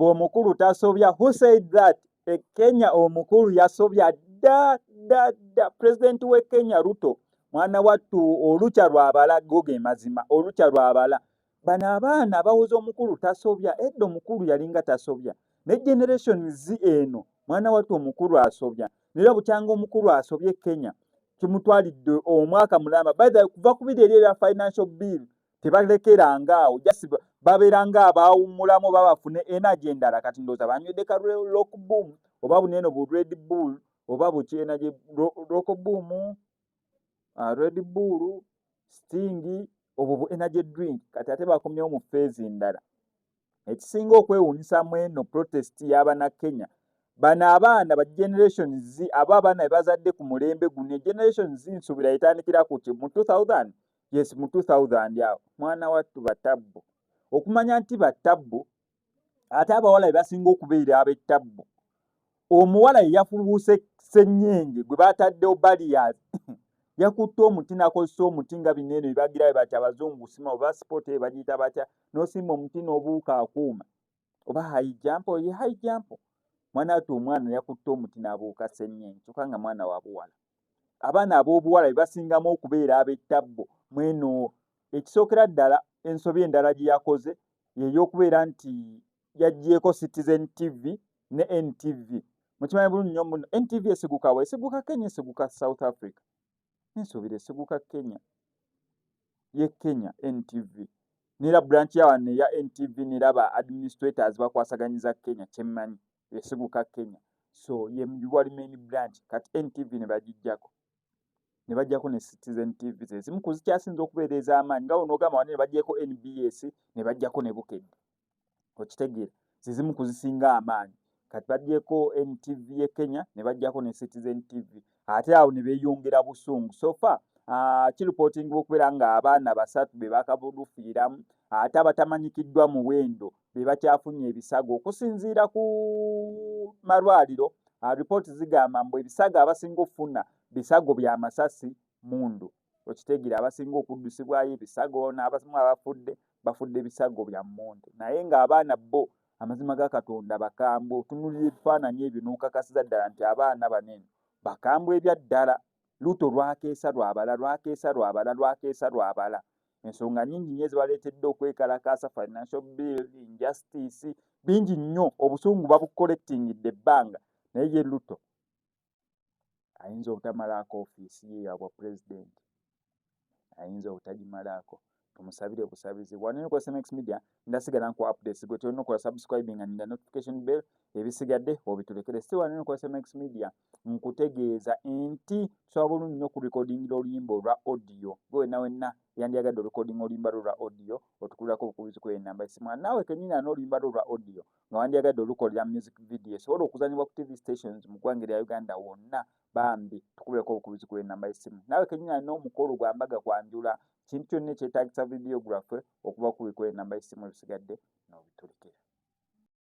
ng'omukulu tasobya. Who said that? Kenya omukulu yasobya dda. President we Kenya Ruto mwana wattu olukya lwabala goge mazima olukya lwabala. Bano abaana bawuza omukulu tasobya. Edda omukulu yalinga tasobya. Ne generation Z eno mwana wattu omukulu asobya. Nera bukyanga omukulu asobye Kenya kimutwalidde omwaka mulamba. By the way, kuva ku biri ebya financial bill tebalekeranga awo just baberanga abawumulamu babafune energy endala kati ndoza banywedde ka rock boom oba buneno bu red bull oba bukyena je rock boom red bull sting obo bu energy drink kati ate bakomyewo mu phase endala. Ekisinga okwewunyisa mweno protest y'abana Kenya bano abaana ba generation Z abo abaana bazadde ku mulembe guno generation Z nsubira etandikira ku mu 2000. Yes, mu 2000 yao mwana wattu batabbo okumanya nti batabbo ate abawala basinga okubeera ab'ettabbo. Omuwala yafubuuse ssenyenge gwe bataddewo barriers yakutte omuti nakozesa omuti nga binene bibagira bati abazungu sima oba sport bagiyita batya nosimba omuti n'obuuka akuuma oba high jump oye high jump mwana wattu omwana yakutte omuti n'abuuka ssenyenge kyokka nga mwana wa buwala. Abaana ab'obuwala basingamu okubeera ab'ettabbo mweno. Ekisookera ddala ensobi endala gye yakoze y'ey'okubeera nti yaggyeeko Citizen TV ne NTV. Mukimanyi bulungi nnyo muno NTV esiguka wa esiguka Kenya esiguka South Africa. Nsuubira esiguka Kenya ye Kenya NTV nera branch ya wane ya NTV neraba administrators bakwasaganyiza Kenya kyemmanyi esiguka Kenya. So ye wali main branch kati NTV ne bagijjako. Ne bajjako ne Citizen TV zimu kuzikyasinza okubeereza amaanyi nga onogamba wane ne bajjeko NBS ne bajjako ne Bukedde okitegeera zimu kuzisinga amaanyi kati bajjeko NTV ye Kenya ne bajjako ne Citizen TV ate awo ne beeyongera busungu. So far kireporting okubeera nga abaana basatu be bakabudufiiramu ate abatamanyikiddwa muwendo be bakyafunye ebisago okusinziira ku malwaliro. Report zigamba mbu ebisago abasinga okufuna bisago bya masasi mundu okitegeera abasinga okuddusibwayo ebisago n'abasinga abafudde bafudde bisago bya mundu naye ng'abaana bo amazima ga Katonda bakambwe otunulira ebifaananyi ebyo n'okakasiza ddala nti abaana banene bakambwe ebya ddala. Luto lwakeesa lwabala ensonga nnyingi nnyo ezibaleetedde okwekalakaasa financial bill injustice bingi nnyo obusungu babucollectingidde ebbanga naye ye Luto ayinza obutamalaako ofiisi ye yabwa president ayinza obutagimalaako. Tumusabire busabizi. Wano ku SMX Media ndasigala nku updates gwe tulina okukola subscribing and the notification bell ebisigadde obitulekere. Si wano ku SMX Media nkutegeeza nti tusobola bulungi nnyo ku recording oluyimba olwa audio gwe nawe wenna yandiyagadde recording oluyimba lwa audio otukulirako obukubizi ku namba esimu naawe kennyini n'oluyimba lwa audio nga wandiyagadde olukolera music video esobola okuzanyibwa ku TV stations mu ggwanga lya Uganda wonna bambi tukubireko obukubizi ku namba esimu. Naawe kennyini n'omukolo gwa mbaga kwanjula kintu kyonna ekyetaagisa videographer okuba ku namba esimu ebisigadde n'obitulekera.